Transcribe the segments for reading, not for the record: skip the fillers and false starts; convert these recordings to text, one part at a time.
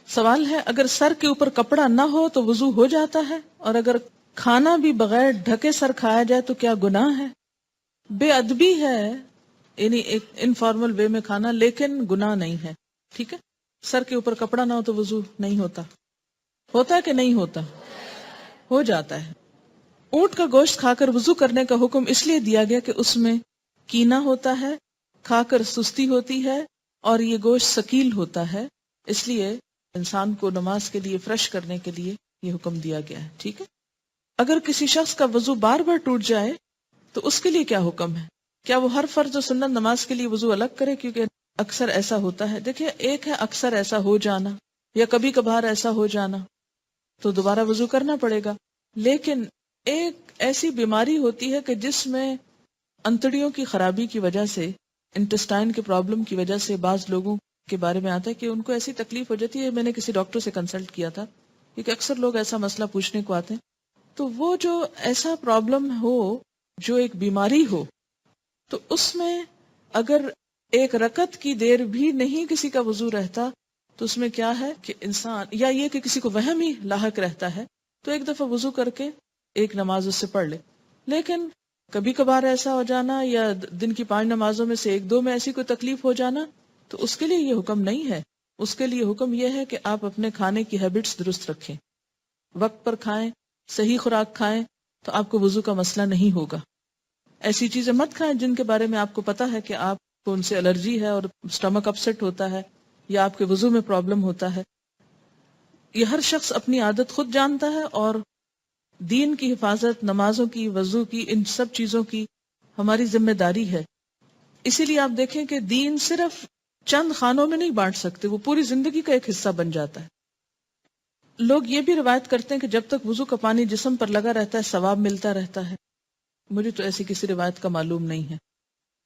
سوال ہے اگر سر کے اوپر کپڑا نہ ہو تو وضو ہو جاتا ہے، اور اگر کھانا بھی بغیر ڈھکے سر کھایا جائے تو کیا گناہ ہے؟ بے ادبی ہے، یعنی ایک انفارمل وے میں کھانا، لیکن گناہ نہیں ہے. ٹھیک ہے، سر کے اوپر کپڑا نہ ہو تو وضو نہیں ہوتا. ہوتا ہے کہ نہیں ہوتا؟ ہو جاتا ہے. اونٹ کا گوشت کھا کر وضو کرنے کا حکم اس لیے دیا گیا کہ اس میں کینا ہوتا ہے، کھا کر سستی ہوتی ہے، اور یہ گوشت ثقیل ہوتا ہے، اس لیے انسان کو نماز کے لیے فریش کرنے کے لیے یہ حکم دیا گیا ہے. ٹھیک ہے. اگر کسی شخص کا وضو بار بار ٹوٹ جائے تو اس کے لیے کیا حکم ہے؟ کیا وہ ہر فرض و سنت نماز کے لیے وضو الگ کرے؟ کیونکہ اکثر ایسا ہوتا ہے. دیکھیں، ایک ہے اکثر ایسا ہو جانا یا کبھی کبھار ایسا ہو جانا، تو دوبارہ وضو کرنا پڑے گا. لیکن ایک ایسی بیماری ہوتی ہے کہ جس میں انتڑیوں کی خرابی کی وجہ سے، انٹسٹائن کے پرابلم کی وجہ سے بعض لوگوں کے بارے میں آتا ہے کہ ان کو ایسی تکلیف ہو جاتی ہے. میں نے کسی ڈاکٹر سے کنسلٹ کیا تھا، کیونکہ اکثر لوگ ایسا مسئلہ پوچھنے کو آتے ہیں. تو وہ جو ایسا پرابلم ہو، جو ایک بیماری ہو، تو اس میں اگر ایک رکعت کی دیر بھی نہیں کسی کا وضو رہتا تو اس میں کیا ہے کہ انسان، یا یہ کہ کسی کو وہم ہی لاحق رہتا ہے، تو ایک دفعہ وضو کر کے ایک نماز اس سے پڑھ لے. لیکن کبھی کبھار ایسا ہو جانا یا دن کی 5 نمازوں میں سے 1-2 میں ایسی کوئی تکلیف ہو جانا، تو اس کے لیے یہ حکم نہیں ہے. اس کے لیے حکم یہ ہے کہ آپ اپنے کھانے کی ہیبٹس درست رکھیں، وقت پر کھائیں، صحیح خوراک کھائیں، تو آپ کو وضو کا مسئلہ نہیں ہوگا. ایسی چیزیں مت کھائیں جن کے بارے میں آپ کو پتا ہے کہ آپ کو ان سے الرجی ہے اور سٹمک اپسیٹ ہوتا ہے یا آپ کے وضو میں پرابلم ہوتا ہے. یہ ہر شخص اپنی عادت خود جانتا ہے، اور دین کی حفاظت، نمازوں کی، وضو کی، ان سب چیزوں کی ہماری ذمہ داری ہے. اسی لیے آپ دیکھیں کہ دین صرف چند خانوں میں نہیں بانٹ سکتے، وہ پوری زندگی کا ایک حصہ بن جاتا ہے. لوگ یہ بھی روایت کرتے ہیں کہ جب تک وضو کا پانی جسم پر لگا رہتا ہے ثواب ملتا رہتا ہے. مجھے تو ایسی کسی روایت کا معلوم نہیں ہے.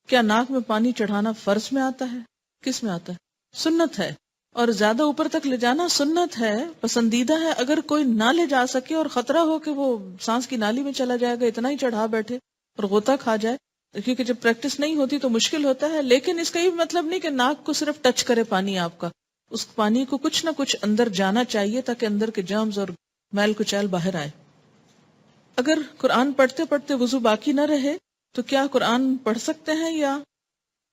کیا ناک میں پانی چڑھانا فرض میں آتا ہے؟ کس میں آتا ہے؟ سنت ہے. اور زیادہ اوپر تک لے جانا سنت ہے، پسندیدہ ہے. اگر کوئی نہ لے جا سکے اور خطرہ ہو کہ وہ سانس کی نالی میں چلا جائے گا، اتنا ہی چڑھا بیٹھے اور غوطہ کھا جائے، کیونکہ جب پریکٹس نہیں ہوتی تو مشکل ہوتا ہے. لیکن اس کا یہ مطلب نہیں کہ ناک کو صرف ٹچ کرے پانی آپ کا، اس پانی کو کچھ نہ کچھ اندر جانا چاہیے تاکہ اندر کے جرمز اور میل کچیل باہر آئے. اگر قرآن پڑھتے پڑھتے وضو باقی نہ رہے تو کیا قرآن پڑھ سکتے ہیں یا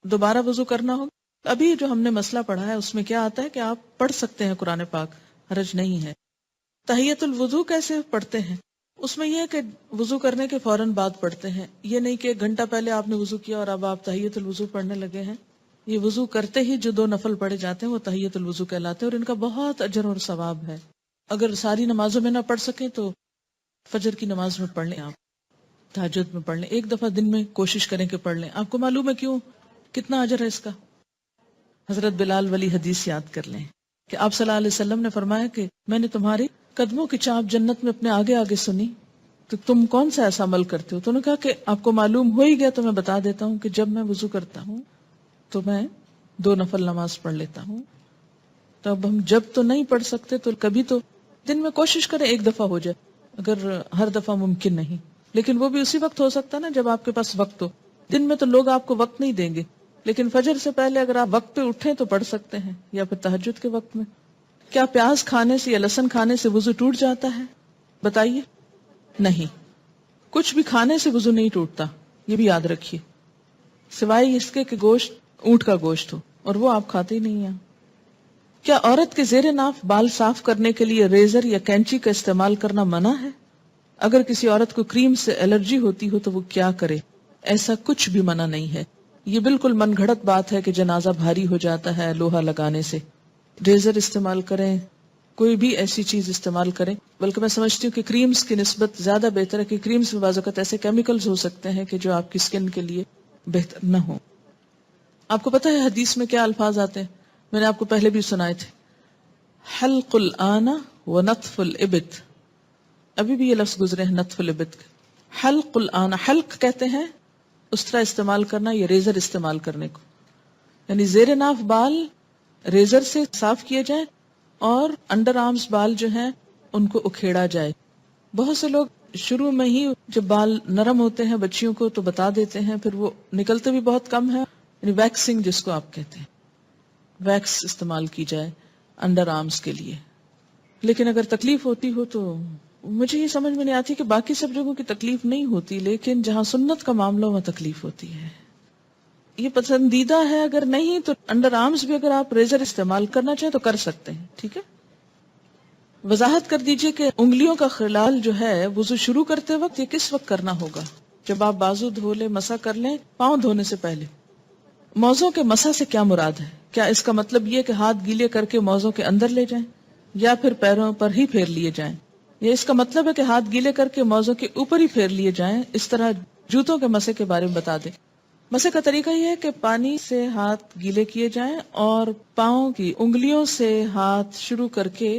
دوبارہ وضو کرنا ہوگا؟ ابھی جو ہم نے مسئلہ پڑھا ہے اس میں کیا آتا ہے کہ آپ پڑھ سکتے ہیں قرآن پاک، حرج نہیں ہے. تحیۃ الوضو کیسے پڑھتے ہیں؟ اس میں یہ ہے کہ وضو کرنے کے فوراً بعد پڑھتے ہیں. یہ نہیں کہ 1 گھنٹہ پہلے آپ نے وضو کیا اور اب آپ تحیۃ الوضو پڑھنے لگے ہیں. یہ وضو کرتے ہی جو 2 نفل پڑھے جاتے ہیں وہ تحیۃ الوضو کہلاتے ہیں، اور ان کا بہت اجر اور ثواب ہے. اگر ساری نمازوں میں نہ پڑھ سکیں تو فجر کی نماز میں پڑھ لیں، آپ تہجد میں پڑھ لیں، 1 دفعہ دن میں کوشش کریں کہ پڑھ لیں. آپ کو معلوم ہے کیوں، کتنا اجر ہے اس کا؟ حضرت بلال والی حدیث یاد کر لیں کہ آپ صلی اللہ علیہ وسلم نے فرمایا کہ میں نے تمہاری قدموں کی چاپ جنت میں اپنے آگے آگے سنی، تو تم کون سا ایسا عمل کرتے ہو؟ تو انہوں نے کہا کہ آپ کو معلوم ہو ہی گیا تو میں بتا دیتا ہوں کہ جب میں وضو کرتا ہوں تو میں 2 نفل نماز پڑھ لیتا ہوں. تو اب ہم جب تو نہیں پڑھ سکتے تو کبھی تو دن میں کوشش کریں 1 دفعہ ہو جائے، اگر ہر دفعہ ممکن نہیں، لیکن وہ بھی اسی وقت ہو سکتا ہے نا جب آپ کے پاس وقت ہو. دن میں تو لوگ آپ کو وقت نہیں دیں گے، لیکن فجر سے پہلے اگر آپ وقت پہ اٹھیں تو پڑھ سکتے ہیں، یا پھر تہجد کے وقت میں. کیا پیاز کھانے سے یا لہسن کھانے سے وضو ٹوٹ جاتا ہے؟ بتائیے. نہیں، کچھ بھی کھانے سے وضو نہیں ٹوٹتا، یہ بھی یاد رکھیے، سوائے اس کے کہ گوشت اونٹ کا گوشت ہو، اور وہ آپ کھاتے ہی نہیں ہیں. کیا عورت کے زیر ناف بال صاف کرنے کے لیے ریزر یا کینچی کا استعمال کرنا منع ہے؟ اگر کسی عورت کو کریم سے الرجی ہوتی ہو تو وہ کیا کرے؟ ایسا کچھ بھی منع نہیں ہے. یہ بالکل من گھڑت بات ہے کہ جنازہ بھاری ہو جاتا ہے لوہا لگانے سے. ریزر استعمال کریں، کوئی بھی ایسی چیز استعمال کریں. بلکہ میں سمجھتی ہوں کہ کریمز کی نسبت زیادہ بہتر ہے، کہ کریمز میں بعض اوقات ایسے کیمیکلز ہو سکتے ہیں کہ جو آپ کی سکن کے لیے بہتر نہ ہو. آپ کو پتہ ہے حدیث میں کیا الفاظ آتے ہیں؟ میں نے آپ کو پہلے بھی سنائے تھے، حلق الآن و نطف الابط. ابھی بھی یہ لفظ گزرے ہیں نطف الابط. حلق الآن، حلق کہتے ہیں استرا استعمال کرنا یا ریزر استعمال کرنے کو، یعنی زیر ناف بال ریزر سے صاف کیے جائیں اور انڈر آرمز بال جو ہیں ان کو اکھیڑا جائے. بہت سے لوگ شروع میں ہی جب بال نرم ہوتے ہیں بچیوں کو تو بتا دیتے ہیں، پھر وہ نکلتے بھی بہت کم ہے. یعنی ویکسنگ جس کو آپ کہتے ہیں، ویکس استعمال کی جائے. انڈر آرمز کے لیے. لیکن اگر تکلیف ہوتی ہو تو مجھے یہ سمجھ میں نہیں آتی کہ باقی سب جگہوں کی تکلیف نہیں ہوتی، لیکن جہاں سنت کا معاملہ وہاں تکلیف ہوتی ہے. یہ پسندیدہ ہے، اگر نہیں تو انڈر آرمز بھی اگر آپ ریزر استعمال کرنا چاہیں تو کر سکتے ہیں. ٹھیک ہے. وضاحت کر دیجئے کہ انگلیوں کا خلال جو ہے وضو شروع کرتے وقت یہ کس وقت کرنا ہوگا؟ جب آپ بازو دھو لیں، مسح کر لیں، پاؤں دھونے سے پہلے. موزوں کے مسح سے کیا مراد ہے؟ کیا اس کا مطلب یہ کہ ہاتھ گیلے کر کے موزوں کے اندر لے جائیں یا پھر پیروں پر ہی پھیر لیے جائیں، یا اس کا مطلب ہے کہ ہاتھ گیلے کر کے موزوں کے اوپر ہی پھیر لیے جائیں؟ اس طرح جوتوں کے مسح کے بارے میں بتا دیں. مسح کا طریقہ یہ ہے کہ پانی سے ہاتھ گیلے کیے جائیں اور پاؤں کی انگلیوں سے ہاتھ شروع کر کے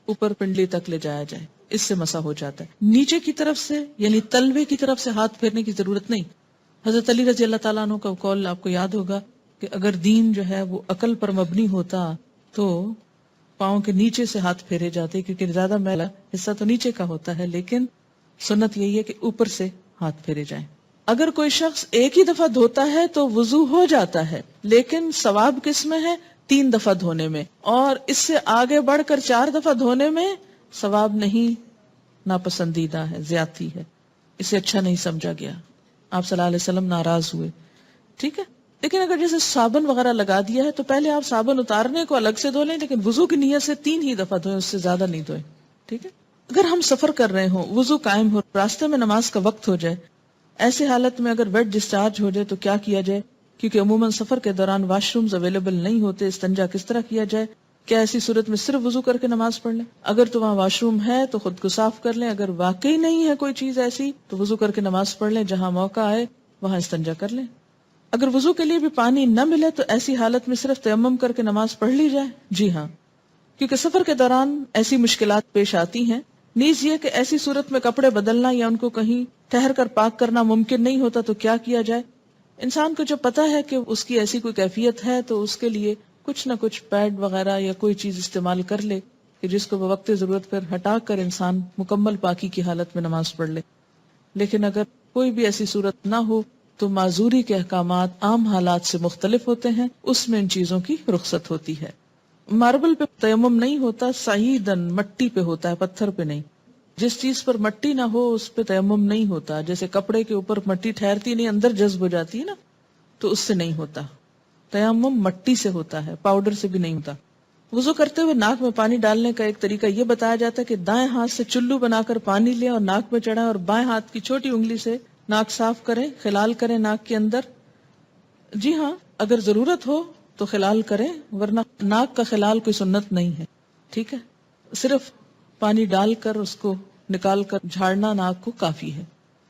اوپر پنڈلی تک لے جایا جائے. اس سے مسح ہو جاتا ہے. نیچے کی طرف سے یعنی تلوے کی طرف سے ہاتھ پھیرنے کی ضرورت نہیں. حضرت علی رضی اللہ تعالیٰ عنہ کا قول آپ کو یاد ہوگا کہ اگر دین جو ہے وہ عقل پر مبنی ہوتا تو پاؤں کے نیچے سے ہاتھ پھیرے جاتے، کیونکہ زیادہ میلا حصہ تو نیچے کا ہوتا ہے، لیکن سنت یہی ہے کہ اوپر سے ہاتھ پھیرے جائیں. اگر کوئی شخص ایک ہی دفعہ دھوتا ہے تو وضو ہو جاتا ہے، لیکن ثواب کس میں ہے؟ 3 دفعہ دھونے میں. اور اس سے آگے بڑھ کر 4 دفعہ دھونے میں ثواب نہیں، ناپسندیدہ ہے، زیادتی ہے، اسے اچھا نہیں سمجھا گیا. آپ صلی اللہ علیہ وسلم ناراض ہوئے. ٹھیک ہے. لیکن اگر جیسے صابن وغیرہ لگا دیا ہے تو پہلے آپ صابن اتارنے کو الگ سے دھو لیں، لیکن وضو کی نیت سے 3 ہی دفعہ دھوئیں، اس سے زیادہ نہیں دھوئیں. ٹھیک ہے. اگر ہم سفر کر رہے ہوں، وضو قائم ہو، راستے میں نماز کا وقت ہو جائے، ایسے حالت میں اگر ویٹ ڈسچارج ہو جائے تو کیا کیا جائے؟ کیونکہ عموماً سفر کے دوران واش رومز اویلیبل نہیں ہوتے، استنجا کس طرح کیا جائے؟ کیا ایسی صورت میں صرف وضو کر کے نماز پڑھ لیں؟ اگر تو وہاں واش روم ہے تو خود کو صاف کر لیں، اگر واقعی نہیں ہے کوئی چیز ایسی تو وضو کر کے نماز پڑھ لیں، جہاں موقع آئے وہاں استنجا کر لیں. اگر وضو کے لیے بھی پانی نہ ملے تو ایسی حالت میں صرف تیمم کر کے نماز پڑھ لی جائے. جی ہاں، کیونکہ سفر کے دوران ایسی مشکلات پیش آتی ہیں. نیز یہ کہ ایسی صورت میں کپڑے بدلنا یا ان کو کہیں ٹھہر کر پاک کرنا ممکن نہیں ہوتا تو کیا کیا جائے؟ انسان کو جب پتا ہے کہ اس کی ایسی کوئی کیفیت ہے تو اس کے لیے کچھ نہ کچھ پیڈ وغیرہ یا کوئی چیز استعمال کر لے کہ جس کو وقت ضرورت پر ہٹا کر انسان مکمل پاکی کی حالت میں نماز پڑھ لے. لیکن اگر کوئی بھی ایسی صورت نہ ہو تو معذوری کے احکامات عام حالات سے مختلف ہوتے ہیں، اس میں ان چیزوں کی رخصت ہوتی ہے. ماربل پہ تیمم نہیں ہوتا، صحیحاً مٹی پہ ہوتا ہے، پتھر پہ نہیں. جس چیز پر مٹی نہ ہو اس پہ تیمم نہیں ہوتا. جیسے کپڑے کے اوپر مٹی ٹھہرتی نہیں، اندر جذب ہو جاتی ہے نا، تو اس سے نہیں ہوتا. تیمم مٹی سے ہوتا ہے، پاؤڈر سے بھی نہیں ہوتا. وضو کرتے ہوئے ناک میں پانی ڈالنے کا ایک طریقہ یہ بتایا جاتا ہے کہ دائیں ہاتھ سے چلو بنا کر پانی لیں اور ناک میں چڑھائیں اور بائیں ہاتھ کی چھوٹی انگلی سے ناک صاف کریں، خلال کریں ناک کے اندر. جی ہاں، اگر ضرورت ہو تو خلال کریں، ورنہ ناک کا خلال کوئی سنت نہیں ہے. ٹھیک ہے. صرف پانی ڈال کر اس کو نکال کر جھاڑنا ناک کو کافی ہے.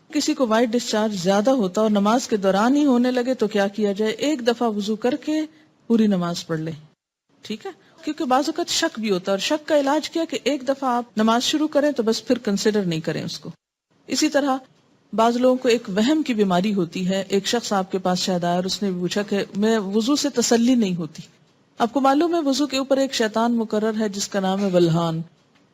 کسی کو وائٹ ڈسچارج زیادہ ہوتا اور نماز کے دوران ہی ہونے لگے تو کیا کیا جائے؟ ایک دفعہ وضو کر کے پوری نماز پڑھ لیں. ٹھیک ہے. کیونکہ بعض اوقات شک بھی ہوتا ہے، اور شک کا علاج کیا کہ ایک دفعہ آپ نماز شروع کریں تو بس پھر کنسیڈر نہیں کریں اس کو. اسی طرح بعض لوگوں کو ایک وہم کی بیماری ہوتی ہے. ایک شخص آپ کے پاس شاید آیا اور اس نے پوچھا کہ میں وضو سے تسلی نہیں ہوتی. آپ کو معلوم ہے وضو کے اوپر ایک شیطان مقرر ہے جس کا نام ہے ولہان،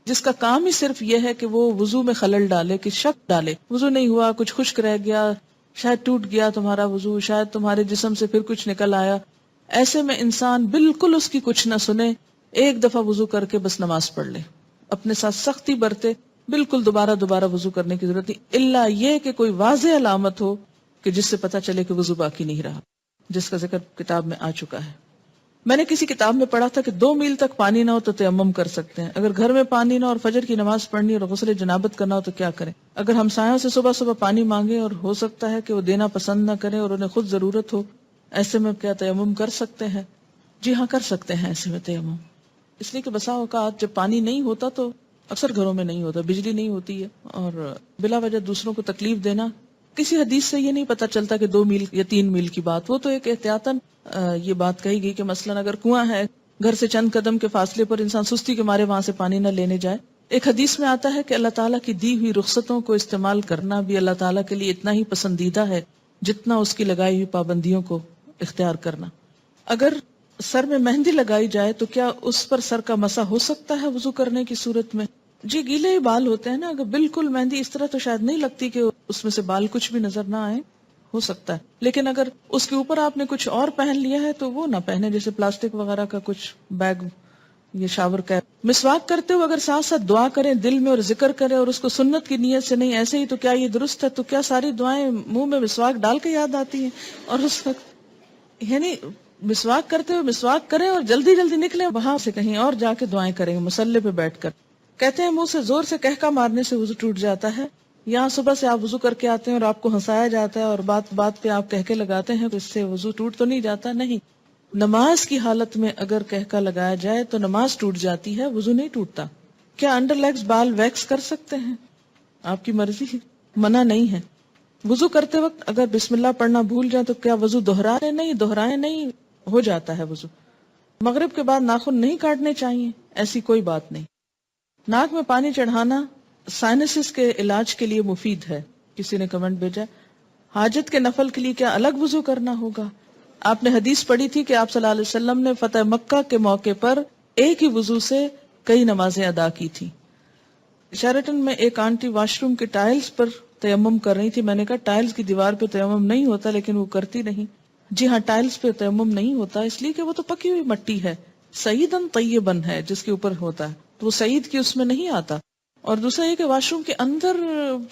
جس کا کام ہی صرف یہ ہے کہ وہ وضو میں خلل ڈالے، کہ شک ڈالے. وضو نہیں ہوا، کچھ خشک رہ گیا، شاید ٹوٹ گیا تمہارا وضو، شاید تمہارے جسم سے پھر کچھ نکل آیا. ایسے میں انسان بالکل اس کی کچھ نہ سنے، ایک دفعہ وضو کر کے بس نماز پڑھ لے. اپنے ساتھ سختی برتے، بالکل دوبارہ وضو کرنے کی ضرورت نہیں، الا یہ کہ کوئی واضح علامت ہو کہ جس سے پتا چلے کہ وضو باقی نہیں رہا، جس کا ذکر کتاب میں آ چکا ہے. میں نے کسی کتاب میں پڑھا تھا کہ 2 میل تک پانی نہ ہو تو تیمم کر سکتے ہیں. اگر گھر میں پانی نہ ہو اور فجر کی نماز پڑھنی اور غسل جنابت کرنا ہو تو کیا کریں؟ اگر ہمسایوں سے صبح پانی مانگے اور ہو سکتا ہے کہ وہ دینا پسند نہ کریں اور انہیں خود ضرورت ہو، ایسے میں کیا تیمم کر سکتے ہیں؟ جی ہاں، کر سکتے ہیں ایسے میں تیمم. اس لیے کہ بسا اوقات جب پانی نہیں ہوتا تو اکثر گھروں میں نہیں ہوتا، بجلی نہیں ہوتی ہے، اور بلا وجہ دوسروں کو تکلیف دینا. کسی حدیث سے یہ نہیں پتا چلتا کہ 2 میل یا 3 میل کی بات، وہ تو ایک احتیاطاً یہ بات کہی گئی کہ مثلا اگر کنواں ہے، گھر سے چند قدم کے فاصلے پر، انسان سستی کے مارے وہاں سے پانی نہ لینے جائے. ایک حدیث میں آتا ہے کہ اللہ تعالیٰ کی دی ہوئی رخصتوں کو استعمال کرنا بھی اللہ تعالیٰ کے لیے اتنا ہی پسندیدہ ہے جتنا اس کی لگائی ہوئی پابندیوں کو اختیار کرنا. اگر سر میں مہندی لگائی جائے تو کیا اس پر سر کا مسح ہو سکتا ہے وضو کرنے کی صورت میں؟ جی، گیلے ہی بال ہوتے ہیں نا، اگر بالکل مہندی اس طرح تو شاید نہیں لگتی کہ اس میں سے بال کچھ بھی نظر نہ آئے، ہو سکتا ہے. لیکن اگر اس کے اوپر آپ نے کچھ اور پہن لیا ہے تو وہ نہ پہنے، جیسے پلاسٹک وغیرہ کا کچھ بیگ یہ شاور کا مسواک کرتے ہوئے اگر ساتھ ساتھ دعا کریں دل میں اور ذکر کریں اور اس کو سنت کی نیت سے نہیں ایسے ہی، تو کیا یہ درست ہے؟ تو کیا ساری دعائیں منہ میں مسواک ڈال کے یاد آتی ہیں؟ اور اس وقت یعنی مسواک کرتے ہوئے مسواک کریں اور جلدی جلدی نکلیں، وہاں سے کہیں اور جا کے دعائیں کریں مصلی پہ بیٹھ کر. کہتے ہیں منہ سے زور سے کہکا مارنے سے وضو ٹوٹ جاتا ہے. یہاں صبح سے آپ وضو کر کے آتے ہیں اور آپ کو ہنسایا جاتا ہے اور بات بات پہ آپ کہکے لگاتے ہیں، تو اس سے وضو ٹوٹ تو نہیں جاتا؟ نہیں. نماز کی حالت میں اگر کہکا لگایا جائے تو نماز ٹوٹ جاتی ہے، وضو نہیں ٹوٹتا. کیا انڈر لیگز بال ویکس کر سکتے ہیں؟ آپ کی مرضی ہے، منع نہیں ہے. وضو کرتے وقت اگر بسم اللہ پڑھنا بھول جائیں تو کیا وضو دہرائیں نہیں، ہو جاتا ہے وضو. مغرب کے بعد ناخن نہیں کاٹنے چاہیے، ایسی کوئی بات نہیں. ناک میں پانی چڑھانا سائنسز کے علاج کے لیے مفید ہے. کسی نے کمنٹ بھیجا حاجت کے نفل کے لیے کیا الگ وضو کرنا ہوگا؟ آپ نے حدیث پڑھی تھی کہ آپ صلی اللہ علیہ وسلم نے فتح مکہ کے موقع پر ایک ہی وضو سے کئی نمازیں ادا کی تھی. شیرٹن میں ایک آنٹی واش روم کے ٹائلز پر تیمم کر رہی تھی. میں نے کہا ٹائلز کی دیوار پہ تیمم نہیں ہوتا، لیکن وہ کرتی نہیں. جی ہاں، ٹائلز پہ تیمم نہیں ہوتا اس لیے کہ وہ تو پکی ہوئی مٹی ہے، سعیدن طیبن ہے جس کے اوپر ہوتا ہے، تو وہ سعید کی اس میں نہیں آتا. اور دوسرا یہ کہ واش روم کے اندر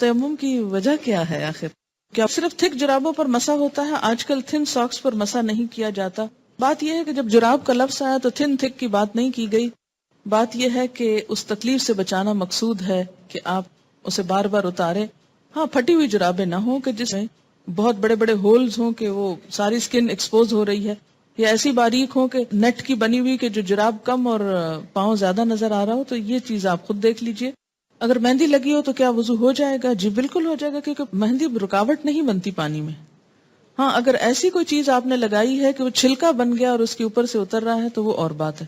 تیمم کی وجہ کیا ہے آخر؟ کیا صرف تھک جرابوں پر مسا ہوتا ہے؟ آج کل تھن ساکس پر مسا نہیں کیا جاتا. بات یہ ہے کہ جب جراب کا لفظ آیا تو تھن تھک کی بات نہیں کی گئی. بات یہ ہے کہ اس تکلیف سے بچانا مقصود ہے کہ آپ اسے بار بار اتاریں. ہاں، پھٹی ہوئی جرابیں نہ ہوں کہ جس میں بہت بڑے بڑے ہولز ہوں کہ وہ ساری سکن ایکسپوز ہو رہی ہے، یا ایسی باریک ہوں کہ نیٹ کی بنی ہوئی کہ جو جراب کم اور پاؤں زیادہ نظر آ رہا ہو. تو یہ چیز آپ خود دیکھ لیجئے. اگر مہندی لگی ہو تو کیا وضو ہو جائے گا؟ جی بالکل ہو جائے گا، کیونکہ مہندی رکاوٹ نہیں بنتی پانی میں. ہاں، اگر ایسی کوئی چیز آپ نے لگائی ہے کہ وہ چھلکا بن گیا اور اس کے اوپر سے اتر رہا ہے تو وہ اور بات ہے.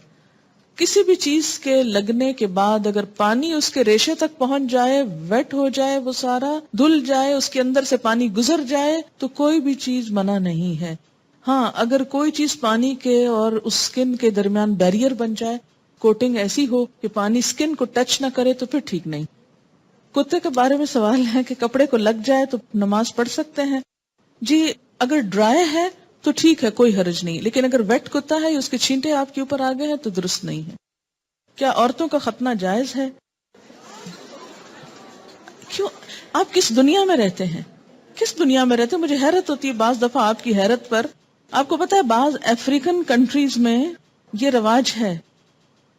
کسی بھی چیز کے لگنے کے بعد اگر پانی اس کے ریشے تک پہنچ جائے، ویٹ ہو جائے، وہ سارا دھل جائے، اس کے اندر سے پانی گزر جائے، تو کوئی بھی چیز منع نہیں ہے. ہاں، اگر کوئی چیز پانی کے اور اس سکن کے درمیان بیریئر بن جائے، کوٹنگ ایسی ہو کہ پانی سکن کو ٹچ نہ کرے، تو پھر ٹھیک نہیں. کتے کے بارے میں سوال ہے کہ کپڑے کو لگ جائے تو نماز پڑھ سکتے ہیں؟ جی اگر ڈرائی ہے تو ٹھیک ہے، کوئی حرج نہیں، لیکن اگر ویٹ کتا ہے یا اس کے چھینٹے آپ کے اوپر آ گئے ہیں تو درست نہیں ہے. کیا عورتوں کا ختنہ جائز ہے؟ کیوں؟ آپ کس دنیا میں رہتے ہیں؟ کس دنیا میں رہتے ہیں؟ مجھے حیرت ہوتی ہے بعض دفعہ آپ کی حیرت پر. آپ کو پتا ہے بعض افریقن کنٹریز میں یہ رواج ہے.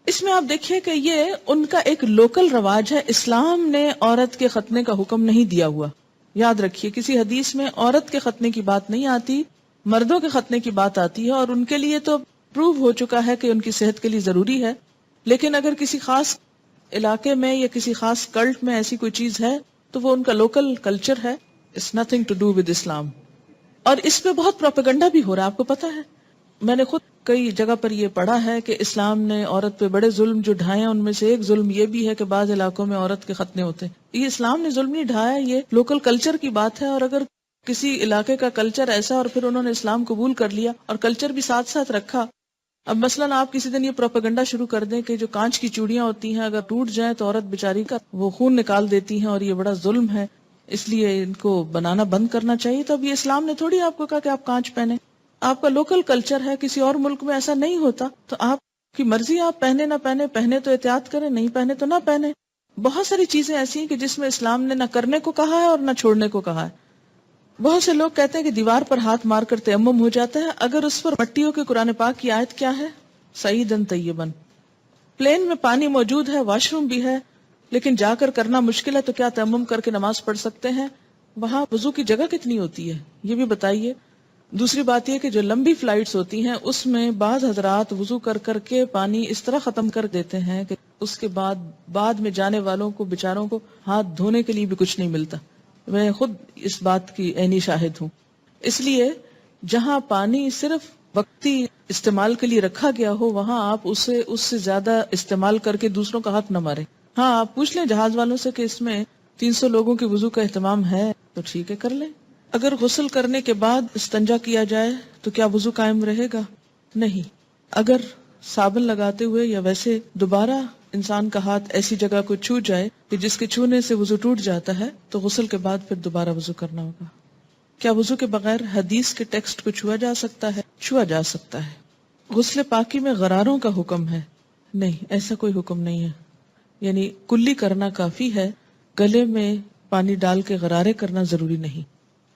اس میں آپ دیکھیے کہ یہ ان کا ایک لوکل رواج ہے. اسلام نے عورت کے ختنے کا حکم نہیں دیا ہوا. یاد رکھیے کسی حدیث میں عورت کے ختنے کی بات نہیں آتی، مردوں کے ختنے کی بات آتی ہے، اور ان کے لیے تو پروو ہو چکا ہے کہ ان کی صحت کے لیے ضروری ہے. لیکن اگر کسی خاص علاقے میں یا کسی خاص کلٹ میں ایسی کوئی چیز ہے تو وہ ان کا لوکل کلچر ہے. It's nothing to do with اسلام. اور اس پہ بہت پروپیگنڈا بھی ہو رہا ہے، آپ کو پتا ہے. میں نے خود کئی جگہ پر یہ پڑھا ہے کہ اسلام نے عورت پہ بڑے ظلم جو ڈھائے ہیں، ان میں سے ایک ظلم یہ بھی ہے کہ بعض علاقوں میں عورت کے ختنے ہوتے ہیں. یہ اسلام نے ظلم نہیں ڈھایا، یہ لوکل کلچر کی بات ہے. اور اگر کسی علاقے کا کلچر ایسا اور پھر انہوں نے اسلام قبول کر لیا اور کلچر بھی ساتھ ساتھ رکھا. اب مثلا آپ کسی دن یہ پروپیگنڈا شروع کر دیں کہ جو کانچ کی چوڑیاں ہوتی ہیں اگر ٹوٹ جائیں تو عورت بیچاری کا وہ خون نکال دیتی ہیں اور یہ بڑا ظلم ہے، اس لیے ان کو بنانا بند کرنا چاہیے. تو اب یہ اسلام نے تھوڑی آپ کو کہا کہ آپ کانچ پہنے. آپ کا لوکل کلچر ہے، کسی اور ملک میں ایسا نہیں ہوتا، تو آپ کی مرضی، آپ پہنے نہ پہنے، پہنے تو احتیاط کریں، نہیں پہنے تو نہ پہنے. بہت ساری چیزیں ایسی ہیں کہ جس میں اسلام نے نہ کرنے کو کہا ہے اور نہ چھوڑنے کو کہا ہے. بہت سے لوگ کہتے ہیں کہ دیوار پر ہاتھ مار کر تیمم ہو جاتا ہے. اگر اس پر مٹیوں کے قرآن پاک کی آیت کیا ہے؟ سعیدن طیبن. پلین میں پانی موجود ہے، واش روم بھی ہے، لیکن جا کر کرنا مشکل ہے، تو کیا تیمم کر کے نماز پڑھ سکتے ہیں؟ وہاں وضو کی جگہ کتنی ہوتی ہے یہ بھی بتائیے. دوسری بات یہ کہ جو لمبی فلائٹس ہوتی ہیں اس میں بعض حضرات وضو کر کر کے پانی اس طرح ختم کر دیتے ہیں کہ اس کے بعد میں جانے والوں کو بیچاروں کو ہاتھ دھونے کے لیے بھی کچھ نہیں ملتا. میں خود اس بات کی عینی شاہد ہوں. اس لیے جہاں پانی صرف وقتی استعمال کے لیے رکھا گیا ہو وہاں آپ اس سے زیادہ استعمال کر کے دوسروں کا حق نہ مارے. ہاں، آپ پوچھ لیں جہاز والوں سے کہ اس میں 300 لوگوں کے وضو کا اہتمام ہے تو ٹھیک ہے، کر لیں. اگر غسل کرنے کے بعد استنجا کیا جائے تو کیا وضو قائم رہے گا؟ نہیں. اگر صابن لگاتے ہوئے یا ویسے دوبارہ انسان کا ہاتھ ایسی جگہ کو چھو جائے کہ جس کے چھونے سے وضو ٹوٹ جاتا ہے تو غسل کے بعد پھر دوبارہ وضو کرنا ہوگا. کیا وضو کے بغیر حدیث کے ٹیکسٹ کو چھوا جا سکتا ہے؟ چھوا جا سکتا ہے. غسل پاکی میں غراروں کا حکم ہے. نہیں، ایسا کوئی حکم نہیں ہے، یعنی کلی کرنا کافی ہے، گلے میں پانی ڈال کے غرارے کرنا ضروری نہیں۔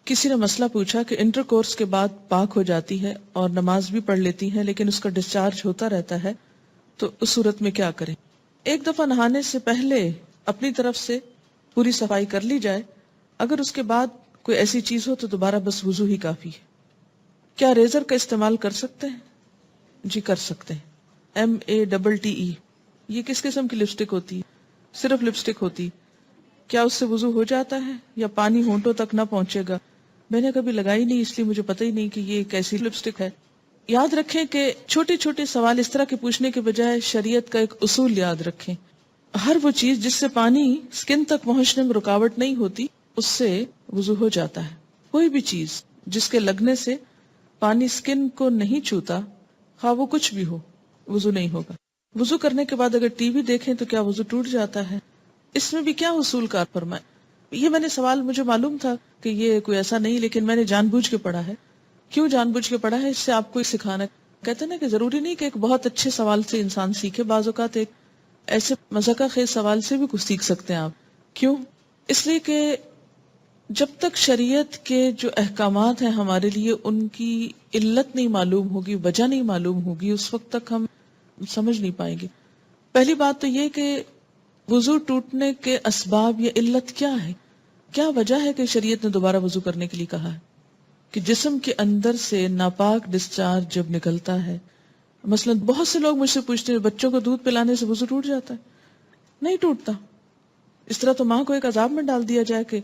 کسی نے مسئلہ پوچھا کہ انٹر کورس کے بعد پاک ہو جاتی ہے اور نماز بھی پڑھ لیتی ہے لیکن اس کا ڈسچارج ہوتا رہتا ہے، تو اس صورت میں کیا کریں؟ ایک دفعہ نہانے سے پہلے اپنی طرف سے پوری صفائی کر لی جائے، اگر اس کے بعد کوئی ایسی چیز ہو تو دوبارہ بس وضو ہی کافی ہے۔ کیا ریزر کا استعمال کر سکتے ہیں؟ جی کر سکتے ہیں، MATTE۔ یہ کس قسم کی لپسٹک ہوتی ہے؟ صرف لپسٹک ہوتی، کیا اس سے وضو ہو جاتا ہے یا پانی ہونٹوں تک نہ پہنچے گا؟ میں نے کبھی لگائی نہیں، اس لیے مجھے پتہ ہی نہیں کہ یہ کیسی لپسٹک ہے۔ یاد رکھیں کہ چھوٹے چھوٹے سوال اس طرح کے پوچھنے کے بجائے شریعت کا ایک اصول یاد رکھیں۔ ہر وہ چیز جس سے پانی سکن تک پہنچنے میں رکاوٹ نہیں ہوتی اس سے وضو ہو جاتا ہے۔ کوئی بھی چیز جس کے لگنے سے پانی سکن کو نہیں چھوتا، خواہ وہ کچھ بھی ہو، وضو نہیں ہوگا۔ وضو کرنے کے بعد اگر ٹی وی دیکھیں تو کیا وضو ٹوٹ جاتا ہے؟ اس میں بھی کیا اصول کار فرمائے؟ یہ میں نے سوال، مجھے معلوم تھا کہ یہ کوئی ایسا نہیں، لیکن میں نے جان بوجھ کے پڑھا ہے۔ کیوں جان بوجھ کے پڑھا ہے؟ اس سے آپ کو سکھانا، کہتے ہیں نا کہ ضروری نہیں کہ ایک بہت اچھے سوال سے انسان سیکھے، بعض اوقات ایک ایسے مذاقہ خیز سوال سے بھی کچھ سیکھ سکتے ہیں آپ۔ کیوں؟ اس لیے کہ جب تک شریعت کے جو احکامات ہیں ہمارے لیے ان کی علت نہیں معلوم ہوگی، وجہ نہیں معلوم ہوگی، اس وقت تک ہم سمجھ نہیں پائیں گے۔ پہلی بات تو یہ کہ وضو ٹوٹنے کے اسباب یا علت کیا ہے، کیا وجہ ہے کہ شریعت نے دوبارہ وضو کرنے کے لیے کہا ہے؟ کہ جسم کے اندر سے ناپاک ڈسچارج جب نکلتا ہے، مثلا بہت سے لوگ مجھ سے پوچھتے ہیں بچوں کو دودھ پلانے سے وضو ٹوٹ جاتا ہے؟ نہیں ٹوٹتا۔ اس طرح تو ماں کو ایک عذاب میں ڈال دیا جائے کہ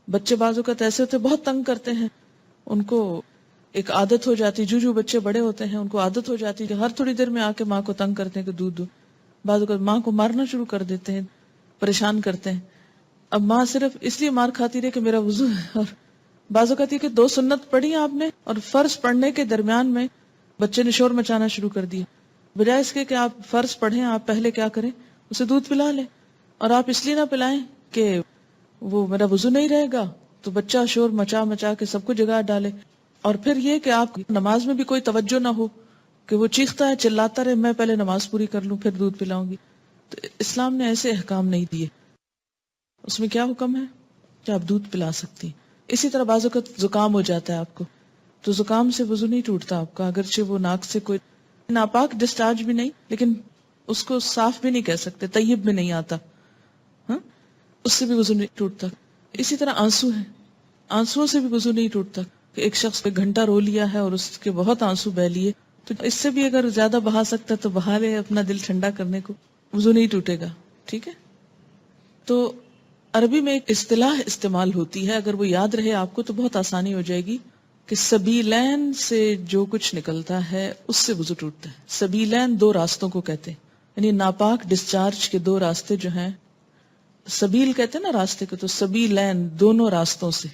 بچے بعض اوقات ایسے ہوتے بہت تنگ کرتے ہیں، ان کو ایک عادت ہو جاتی، جو بچے بڑے ہوتے ہیں ان کو عادت ہو جاتی کہ ہر تھوڑی دیر میں آ کے ماں کو تنگ کرتے ہیں کہ دودھ دو، بعض اوقات ماں کو مارنا شروع کر دیتے ہیں، پریشان کرتے ہیں۔ اب ماں صرف اس لیے مار کھاتی رہے کہ میرا وضو ہے، اور بعض اوقات یہ کہ 2 سنت پڑھی آپ نے اور فرض پڑھنے کے درمیان میں بچے نے شور مچانا شروع کر دیا، بجائے اس کے کہ آپ فرض پڑھیں، آپ پہلے کیا کریں، اسے دودھ پلا لیں، اور آپ اس لیے نہ پلائیں کہ وہ میرا وضو نہیں رہے گا تو بچہ شور مچا مچا کے سب کو جگا ڈالے، اور پھر یہ کہ آپ نماز میں بھی کوئی توجہ نہ ہو کہ وہ چیختا ہے چلاتا رہے، میں پہلے نماز پوری کر لوں پھر دودھ پلاؤں گی۔ تو اسلام نے ایسے احکام نہیں دیے۔ اس میں کیا حکم ہے کہ آپ دودھ پلا سکتی ہیں۔ اسی طرح بعض اوقات زکام ہو جاتا ہے آپ کو، تو زکام سے وضو نہیں ٹوٹتا آپ کا، اگرچہ وہ ناک سے کوئی ناپاک ڈسچارج بھی نہیں، لیکن اس کو صاف بھی نہیں کہہ سکتے، طیب بھی نہیں آتا، ہاں، اس سے بھی وضو نہیں ٹوٹتا۔ اسی طرح آنسو ہے، آنسوؤں سے بھی وضو نہیں ٹوٹتا، کہ ایک شخص 1 گھنٹہ رو لیا ہے اور اس کے بہت آنسو بہ لیے، تو اس سے بھی اگر زیادہ بہا سکتا تو بہا لے اپنا دل ٹھنڈا کرنے کو، وضو نہیں ٹوٹے گا۔ ٹھیک ہے، تو عربی میں ایک اصطلاح استعمال ہوتی ہے، اگر وہ یاد رہے آپ کو تو بہت آسانی ہو جائے گی، کہ سبیلین سے جو کچھ نکلتا ہے اس سے وضو ٹوٹتا ہے۔ سبیلین 2 راستوں کو کہتے ہیں، یعنی ناپاک ڈسچارج کے 2 راستے جو ہیں، سبیل کہتے ہیں نا راستے کو، تو سبیلین دونوں راستوں سے،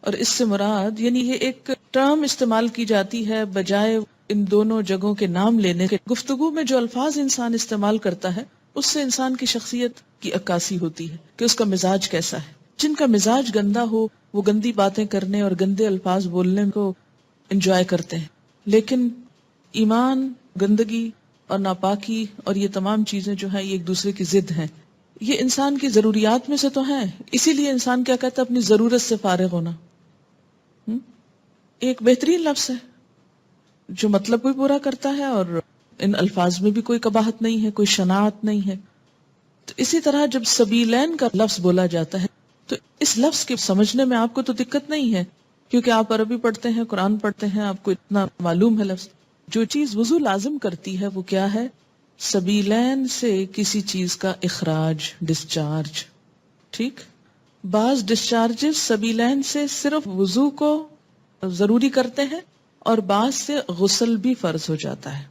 اور اس سے مراد یعنی یہ ایک ٹرم استعمال کی جاتی ہے بجائے ان دونوں جگہوں کے نام لینے کے۔ گفتگو میں جو الفاظ انسان استعمال کرتا ہے اس سے انسان کی شخصیت کی عکاسی ہوتی ہے کہ اس کا مزاج کیسا ہے۔ جن کا مزاج گندا ہو وہ گندی باتیں کرنے اور گندے الفاظ بولنے کو انجوائے کرتے ہیں، لیکن ایمان، گندگی اور ناپاکی اور یہ تمام چیزیں جو ہیں یہ ایک دوسرے کی ضد ہیں، یہ انسان کی ضروریات میں سے تو ہیں، اسی لیے انسان کیا کہتا ہے، اپنی ضرورت سے فارغ ہونا۔ ایک بہترین لفظ ہے جو مطلب بھی پورا کرتا ہے اور ان الفاظ میں بھی کوئی قباحت نہیں ہے، کوئی شناعت نہیں ہے۔ تو اسی طرح جب سبیلین کا لفظ بولا جاتا ہے تو اس لفظ کے سمجھنے میں آپ کو تو دقت نہیں ہے، کیونکہ آپ عربی پڑھتے ہیں، قرآن پڑھتے ہیں، آپ کو اتنا معلوم ہے لفظ۔ جو چیز وضو لازم کرتی ہے وہ کیا ہے؟ سبیلین سے کسی چیز کا اخراج، ڈسچارج۔ ٹھیک، بعض ڈسچارجز سبیلین سے صرف وضو کو ضروری کرتے ہیں اور بعض سے غسل بھی فرض ہو جاتا ہے۔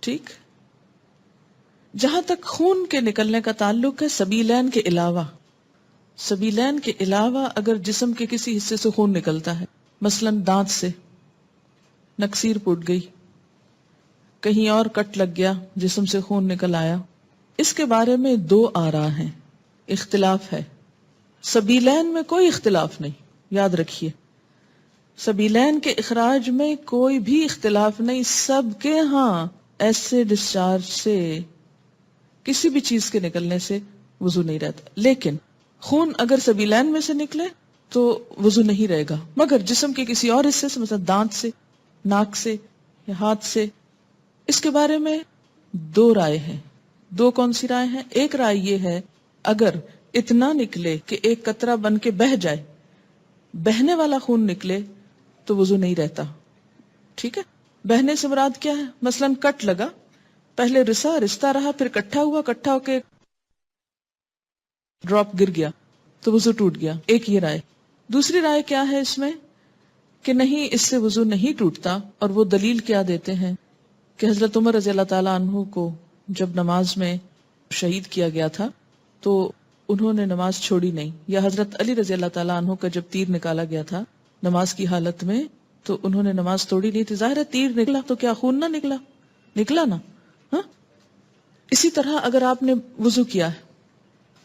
ٹھیک، جہاں تک خون کے نکلنے کا تعلق ہے، سبیلین کے علاوہ اگر جسم کے کسی حصے سے خون نکلتا ہے، مثلا دانت سے نکسیر پھوٹ گئی، کہیں اور کٹ لگ گیا، جسم سے خون نکل آیا، اس کے بارے میں 2 آراء ہیں، اختلاف ہے۔ سبیلین میں کوئی اختلاف نہیں، یاد رکھیے، سبیلین کے اخراج میں کوئی بھی اختلاف نہیں، سب کے ہاں ایسے ڈسچارج سے، کسی بھی چیز کے نکلنے سے وضو نہیں رہتا. لیکن خون اگر سبیلین میں سے نکلے تو وضو نہیں رہے گا، مگر جسم کے کسی اور حصے سے، مثلا دانت سے، ناک سے یا ہاتھ سے. اس کے بارے میں دو رائے ہیں. دو کون سی رائے ہیں؟ ایک رائے یہ ہے اگر اتنا نکلے کہ ایک قطرہ بن کے بہہ جائے، بہنے والا خون نکلے تو وضو نہیں رہتا. ٹھیک ہے؟ بہنے سے مراد کیا ہے؟ مثلا کٹ لگا، پہلے رستا رہا، پھر کٹھا ہوا، کٹھا ہو کے ڈراپ گر گیا تو وضو ٹوٹ گیا. ایک یہ رائے. دوسری رائے کیا ہے اس میں کہ نہیں، اس سے وضو نہیں ٹوٹتا. اور وہ دلیل کیا دیتے ہیں کہ حضرت عمر رضی اللہ تعالیٰ عنہ کو جب نماز میں شہید کیا گیا تھا تو انہوں نے نماز چھوڑی نہیں، یا حضرت علی رضی اللہ تعالیٰ عنہ کا جب تیر نکالا گیا تھا نماز کی حالت میں تو انہوں نے نماز توڑی نہیں تھی. ظاہر ہے تیر نکلا تو کیا خون نہ نکلا نا. ہاں، اسی طرح اگر آپ نے وضو کیا ہے،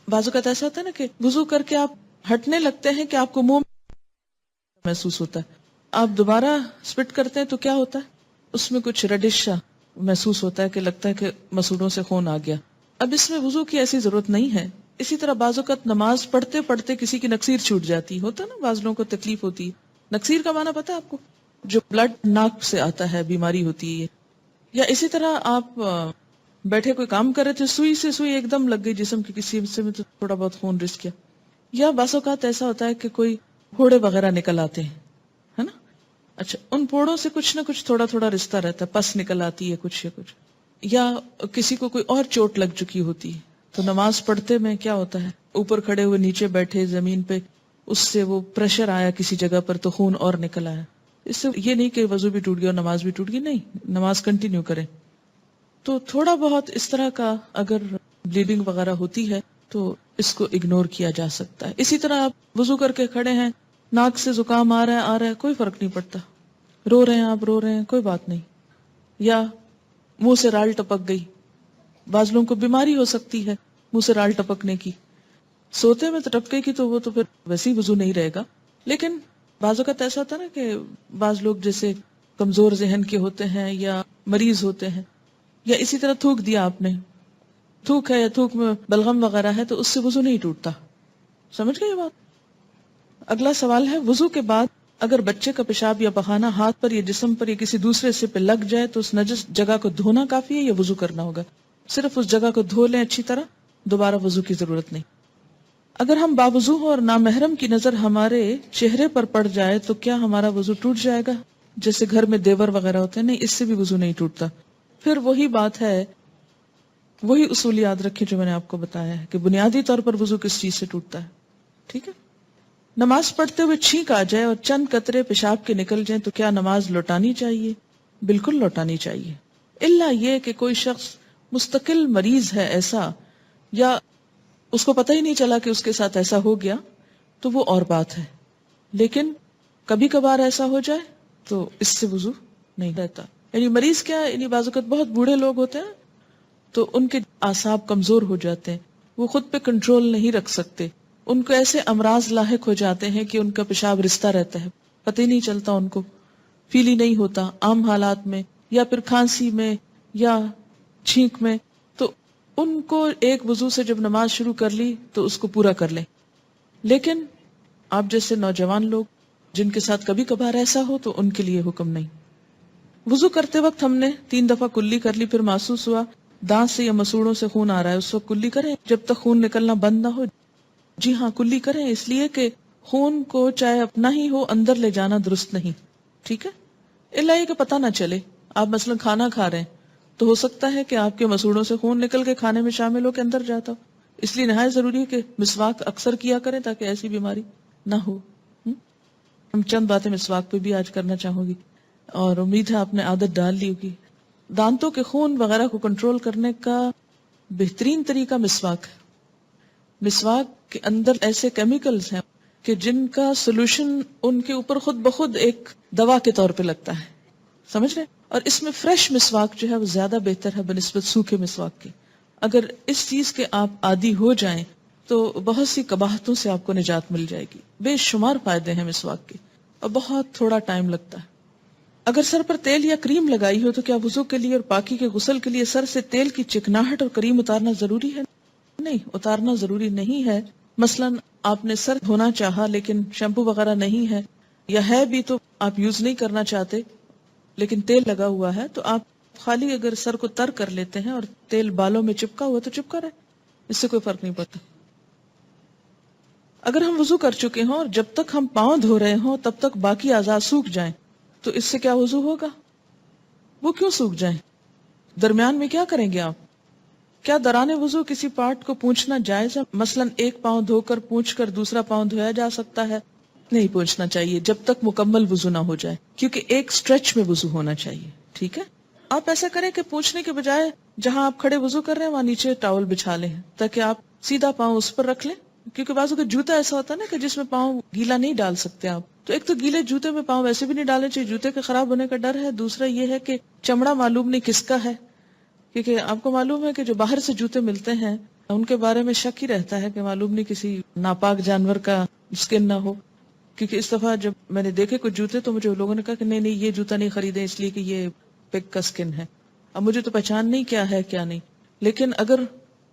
بعض اوقات ایسا ہوتا ہے نا کہ وضو کر کے آپ ہٹنے لگتے ہیں کہ آپ کو منہ محسوس ہوتا ہے، آپ دوبارہ سپٹ کرتے ہیں تو کیا ہوتا ہے، اس میں کچھ ریڈش محسوس ہوتا ہے کہ لگتا ہے کہ مسوڑوں سے خون آ گیا. اب اس میں وضو کی ایسی ضرورت نہیں ہے. اسی طرح بعض اوقات نماز پڑھتے پڑھتے کسی کی نکسیر چھوٹ جاتی ہوتا ہے نا، بعض لوگوں کو تکلیف ہوتی ہے. نکسیر کا معنی پتا ہے آپ کو؟ جو بلڈ ناک سے آتا ہے، بیماری ہوتی ہے. یا اسی طرح آپ بیٹھے کوئی کام کر رہے تھے، سوئی سے سوئی ایک دم لگ گئی جسم کے کسی حصے میں تو تھوڑا بہت خون رس گیا. یا بعض اوقات ایسا ہوتا ہے کہ کوئی پھوڑے وغیرہ نکل آتے ہیں، ہے نا. اچھا، ان پھوڑوں سے کچھ نہ کچھ تھوڑا تھوڑا رشتہ رہتا ہے، پس نکل آتی ہے کچھ یا کچھ. یا کسی کو کوئی اور چوٹ لگ چکی ہوتی ہے تو نماز پڑھتے میں کیا ہوتا ہے، اوپر کھڑے ہوئے نیچے بیٹھے زمین پہ، اس سے وہ پریشر آیا کسی جگہ پر تو خون اور نکل آیا. اس سے یہ نہیں کہ وضو بھی ٹوٹ گیا اور نماز بھی ٹوٹ گئی، نہیں، نماز کنٹینیو کریں. تو تھوڑا بہت اس طرح کا اگر بلیڈنگ وغیرہ ہوتی ہے تو اس کو اگنور کیا جا سکتا ہے. اسی طرح آپ وضو کر کے کھڑے ہیں، ناک سے زکام آ رہا ہے، کوئی فرق نہیں پڑتا. رو رہے ہیں آپ، رو رہے ہیں، کوئی بات نہیں. یا منہ سے رال ٹپک گئی، بعض لوگوں کو بیماری ہو سکتی ہے منہ سے رال ٹپکنے کی، سوتے میں تو ٹپکے کی تو وہ تو پھر ویسے ہی وضو نہیں رہے گا. لیکن بعض اوقات ایسا ہوتا ہے نا کہ بعض لوگ جیسے کمزور ذہن کے ہوتے ہیں یا مریض ہوتے ہیں، یا اسی طرح تھوک دیا آپ نے، تھوک ہے یا تھوک میں بلغم وغیرہ ہے تو اس سے وضو نہیں ٹوٹتا. سمجھ گئے یہ بات؟ اگلا سوال ہے، وضو کے بعد اگر بچے کا پیشاب یا پخانہ ہاتھ پر یا جسم پر یا کسی دوسرے حصے پہ لگ جائے تو اس نجس جگہ کو دھونا کافی ہے یا وضو کرنا ہوگا؟ صرف اس جگہ کو دھو لیں اچھی طرح، دوبارہ وضو کی ضرورت نہیں. اگر ہم باوضو ہوں اور نامحرم کی نظر ہمارے چہرے پر پڑ جائے تو کیا ہمارا وضو ٹوٹ جائے گا؟ جیسے گھر میں دیور وغیرہ ہوتے ہیں، نہیں، اس سے بھی وضو نہیں ٹوٹتا. پھر وہی بات ہے، وہی اصول یاد رکھیں جو میں نے آپ کو بتایا ہے کہ بنیادی طور پر وضو کس چیز سے ٹوٹتا ہے. ٹھیک ہے؟ نماز پڑھتے ہوئے چھینک آ جائے اور چند قطرے پیشاب کے نکل جائیں تو کیا نماز لوٹانی چاہیے؟ بالکل لوٹانی چاہیے، الا یہ کہ کوئی شخص مستقل مریض ہے ایسا، یا اس کو پتہ ہی نہیں چلا کہ اس کے ساتھ ایسا ہو گیا تو وہ اور بات ہے. لیکن کبھی کبھار ایسا ہو جائے تو اس سے وضو نہیں رہتا. یعنی مریض کیا، یعنی بعض اوقات بہت بوڑھے لوگ ہوتے ہیں تو ان کے اعصاب کمزور ہو جاتے ہیں، وہ خود پہ کنٹرول نہیں رکھ سکتے، ان کو ایسے امراض لاحق ہو جاتے ہیں کہ ان کا پیشاب رستا رہتا ہے، پتہ ہی نہیں چلتا، ان کو فیل ہی نہیں ہوتا عام حالات میں، یا پھر کھانسی میں یا چھینک میں. تو ان کو ایک وضو سے جب نماز شروع کر لی تو اس کو پورا کر لیں. لیکن آپ جیسے نوجوان لوگ جن کے ساتھ کبھی کبھار ایسا ہو تو ان کے لیے حکم نہیں. وضو کرتے وقت ہم نے 3 دفعہ کلی کر لی، پھر محسوس ہوا دانت سے یا مسوڑوں سے خون آ رہا ہے، اس وقت کلی کریں جب تک خون نکلنا بند نہ ہو. جی ہاں، کلی کریں، اس لیے کہ خون کو چاہے اپنا ہی ہو اندر لے جانا درست نہیں. ٹھیک ہے؟ الا یہ کہ پتہ نہ چلے، آپ مثلا کھانا کھا رہے ہیں تو ہو سکتا ہے کہ آپ کے مسوڑوں سے خون نکل کے کھانے میں شامل ہو کے اندر جاتا ہو، اس لیے نہایت ضروری ہے کہ مسواک اکثر کیا کریں تاکہ ایسی بیماری نہ ہو. ہم چند باتیں مسواک پہ بھی آج کرنا چاہوں گی اور امید ہے آپ نے عادت ڈال لی ہوگی. دانتوں کے خون وغیرہ کو کنٹرول کرنے کا بہترین طریقہ مسواک ہے. مسواک کے اندر ایسے کیمیکلز ہیں کہ جن کا سولوشن ان کے اوپر خود بخود ایک دوا کے طور پہ لگتا ہے، سمجھ رہے؟ اور اس میں فریش مسواک جو ہے وہ زیادہ بہتر ہے بنسبت سوکھے مسواک کے. اگر اس چیز کے آپ عادی ہو جائیں تو بہت سی قباحتوں سے آپ کو نجات مل جائے گی. بے شمار فائدے ہیں مسواک کے اور بہت تھوڑا ٹائم لگتا ہے. اگر سر پر تیل یا کریم لگائی ہو تو کیا وضو کے لیے اور پاکی کے غسل کے لیے سر سے تیل کی چکناہٹ اور کریم اتارنا ضروری ہے؟ نہیں، اتارنا ضروری نہیں ہے. مثلا آپ نے سر دھونا چاہا لیکن شیمپو وغیرہ نہیں ہے، یا ہے بھی تو آپ یوز نہیں کرنا چاہتے لیکن تیل لگا ہوا ہے، تو آپ خالی اگر سر کو تر کر لیتے ہیں اور تیل بالوں میں چپکا ہوا تو چپکا رہے، اس سے کوئی فرق نہیں پڑتا. اگر ہم وضو کر چکے ہوں اور جب تک ہم پاؤں دھو رہے ہوں تب تک باقی اعضاء سوکھ جائیں تو اس سے کیا وضو ہوگا؟ وہ کیوں سوکھ جائیں؟ درمیان میں کیا کریں گے آپ؟ کیا دوران وضو کسی پارٹ کو پونچھنا جائز ہے؟ مثلا ایک پاؤں دھو کر پونچھ کر دوسرا پاؤں دھویا جا سکتا ہے؟ نہیں پونچھنا چاہیے جب تک مکمل وضو نہ ہو جائے، کیونکہ ایک سٹریچ میں وضو ہونا چاہیے. ٹھیک ہے، آپ ایسا کریں کہ پونچھنے کے بجائے جہاں آپ کھڑے وضو کر رہے ہیں وہاں نیچے ٹاول بچھا لیں تاکہ آپ سیدھا پاؤں اس پر رکھ لیں. کیونکہ بعض اوقات جوتا ایسا ہوتا ہے نا کہ جس میں پاؤں گیلا نہیں ڈال سکتے آپ، تو ایک تو گیلے جوتے میں پاؤں ویسے بھی نہیں ڈالنے چاہیے، جوتے کے خراب ہونے کا ڈر ہے. دوسرا یہ ہے کہ چمڑا معلوم نہیں کس کا ہے، کیونکہ آپ کو معلوم ہے کہ جو باہر سے جوتے ملتے ہیں ان کے بارے میں شک ہی رہتا ہے کہ معلوم نہیں کسی ناپاک جانور کا سکن نہ ہو. کیونکہ اس دفعہ جب میں نے دیکھے کچھ جوتے تو مجھے لوگوں نے کہا کہ نہیں یہ جوتا نہیں خریدے اس لیے کہ یہ پگ کا سکن ہے. اب مجھے تو پہچان نہیں کیا ہے کیا نہیں، لیکن اگر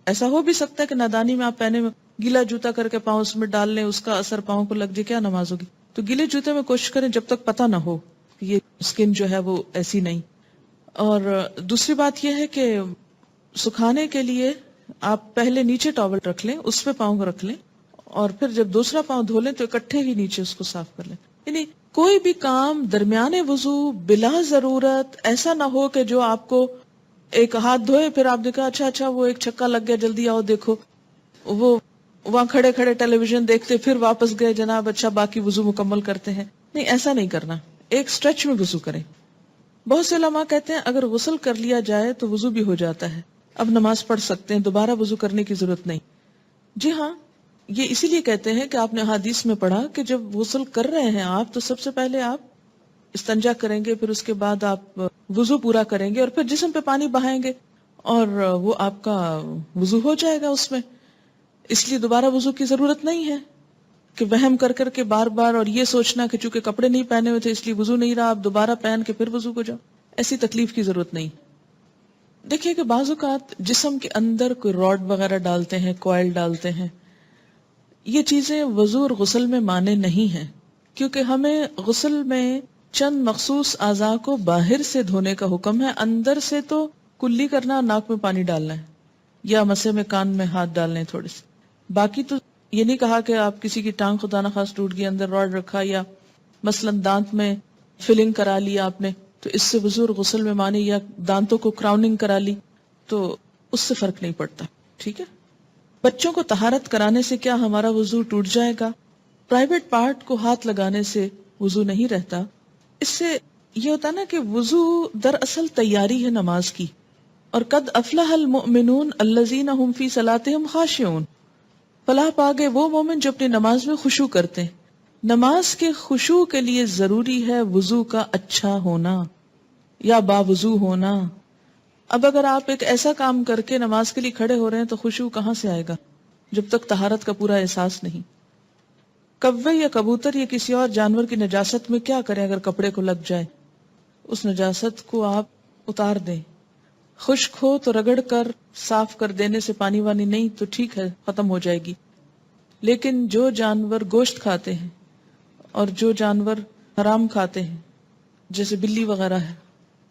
ایسا ہو بھی سکتا ہے کہ نادانی میں آپ پہنے میں گیلا جوتا کر کے پاؤں اس میں ڈال لیں، اس کا اثر پاؤں کو لگ جائے، کیا نماز ہوگی؟ تو گیلے جوتے میں کوشش کریں جب تک پتہ نہ ہو کہ یہ سکن جو ہے وہ ایسی نہیں. اور دوسری بات یہ ہے کہ سکھانے کے لیے آپ پہلے نیچے ٹاول رکھ لیں، اس پہ پاؤں کو رکھ لیں، اور پھر جب دوسرا پاؤں دھو لیں تو اکٹھے ہی نیچے اس کو صاف کر لیں. یعنی کوئی بھی کام درمیان وضو بلا ضرورت ایسا نہ ہو کہ جو آپ کو ایک ہاتھ دھوئے پھر آپ دیکھا اچھا وہ ایک چھکا لگ گیا جلدی آؤ دیکھو، وہ وہاں کھڑے کھڑے ٹیلی ویژن دیکھتے پھر واپس گئے جناب اچھا باقی وضو مکمل کرتے ہیں. نہیں، ایسا نہیں کرنا، ایک سٹریچ میں وضو کریں. بہت سے علماء کہتے ہیں اگر غسل کر لیا جائے تو وضو بھی ہو جاتا ہے، اب نماز پڑھ سکتے ہیں، دوبارہ وضو کرنے کی ضرورت نہیں. جی ہاں، یہ اسی لیے کہتے ہیں کہ آپ نے حدیث میں پڑھا کہ جب غسل کر رہے ہیں آپ تو سب سے پہلے آپ استنجا کریں گے، پھر اس کے بعد آپ وضو پورا کریں گے اور پھر جسم پہ پانی بہائیں گے اور وہ آپ کا وضو ہو جائے گا اس میں. اس لیے دوبارہ وضو کی ضرورت نہیں ہے کہ وہم کر کر کے بار بار اور یہ سوچنا کہ چونکہ کپڑے نہیں پہنے ہوئے تھے اس لیے وضو نہیں رہا، آپ دوبارہ پہن کے پھر وضو کو جاؤ. ایسی تکلیف کی ضرورت نہیں. دیکھیے کہ بعض اوقات جسم کے اندر کوئی راڈ وغیرہ ڈالتے ہیں، کوائل ڈالتے ہیں، یہ چیزیں وضو اور غسل میں مانے نہیں ہیں، کیونکہ ہمیں غسل میں چند مخصوص اعضاء کو باہر سے دھونے کا حکم ہے، اندر سے تو کلی کرنا، ناک میں پانی ڈالنا ہے یا مسے میں کان میں ہاتھ ڈالنے تھوڑے سے. باقی تو یہ نہیں کہا کہ آپ کسی کی ٹانگ خدا نخواست ٹوٹ گئی اندر راڈ رکھا، یا مثلا دانت میں فلنگ کرا لیا آپ نے تو اس سے وضو اور غسل میں مانی، یا دانتوں کو کراؤننگ کرا لی تو اس سے فرق نہیں پڑتا. ٹھیک ہے. بچوں کو طہارت کرانے سے کیا ہمارا وضو ٹوٹ جائے گا؟ پرائیویٹ پارٹ کو ہاتھ لگانے سے وضو نہیں رہتا. اس سے یہ ہوتا نا کہ وضو دراصل تیاری ہے نماز کی، اور قد افلح المؤمنون الذین هم فی صلاتهم خاشعون، فلاح پا گئے وہ مومن جو اپنی نماز میں خشوع کرتے ہیں. نماز کے خشوع کے لیے ضروری ہے وضو کا اچھا ہونا یا باوضو ہونا. اب اگر آپ ایک ایسا کام کر کے نماز کے لیے کھڑے ہو رہے ہیں تو خشوع کہاں سے آئے گا جب تک طہارت کا پورا احساس نہیں. کوے یا کبوتر یا کسی اور جانور کی نجاست میں کیا کریں اگر کپڑے کو لگ جائے؟ اس نجاست کو آپ اتار دیں. خشک ہو تو رگڑ کر صاف کر دینے سے پانی وانی نہیں تو ٹھیک ہے، ختم ہو جائے گی. لیکن جو جانور گوشت کھاتے ہیں اور جو جانور حرام کھاتے ہیں جیسے بلی وغیرہ ہے،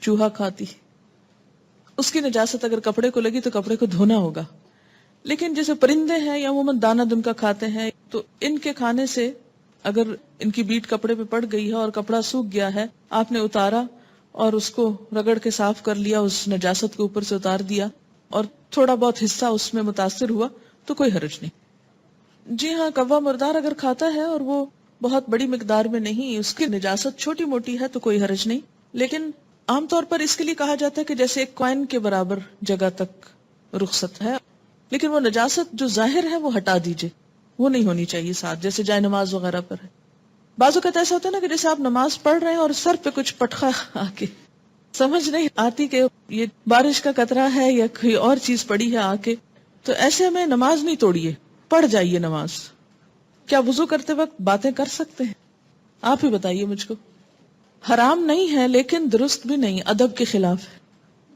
چوہا کھاتی، اس کی نجاست اگر کپڑے کو لگی تو کپڑے کو دھونا ہوگا. لیکن جیسے پرندے ہیں یا عموماً دانہ دن کا کھاتے ہیں تو ان کے کھانے سے اگر ان کی بیٹ کپڑے پہ پڑ گئی ہے اور کپڑا سوکھ گیا ہے، آپ نے اتارا اور اس کو رگڑ کے صاف کر لیا، اس نجاست کو اوپر سے اتار دیا اور تھوڑا بہت حصہ اس میں متاثر ہوا تو کوئی حرج نہیں. جی ہاں، کوا مردار اگر کھاتا ہے اور وہ بہت بڑی مقدار میں نہیں، اس کی نجاست چھوٹی موٹی ہے تو کوئی حرج نہیں. لیکن عام طور پر اس کے لیے کہا جاتا ہے کہ جیسے ایک کوائن کے برابر جگہ تک رخصت ہے، لیکن وہ نجاست جو ظاہر ہے وہ ہٹا دیجئے، وہ نہیں ہونی چاہیے ساتھ، جیسے جائے نماز وغیرہ پر ہے. بعض اوقات ایسا ہوتا ہے نا کہ جیسے آپ نماز پڑھ رہے ہیں اور سر پہ کچھ پٹخا آ کے سمجھ نہیں آتی کہ یہ بارش کا قطرہ ہے یا کوئی اور چیز پڑی ہے آ کے، تو ایسے میں نماز نہیں توڑیے، پڑھ جائیے نماز. کیا وضو کرتے وقت باتیں کر سکتے ہیں؟ آپ ہی بتائیے مجھ کو. حرام نہیں ہے لیکن درست بھی نہیں، ادب کے خلاف ہے.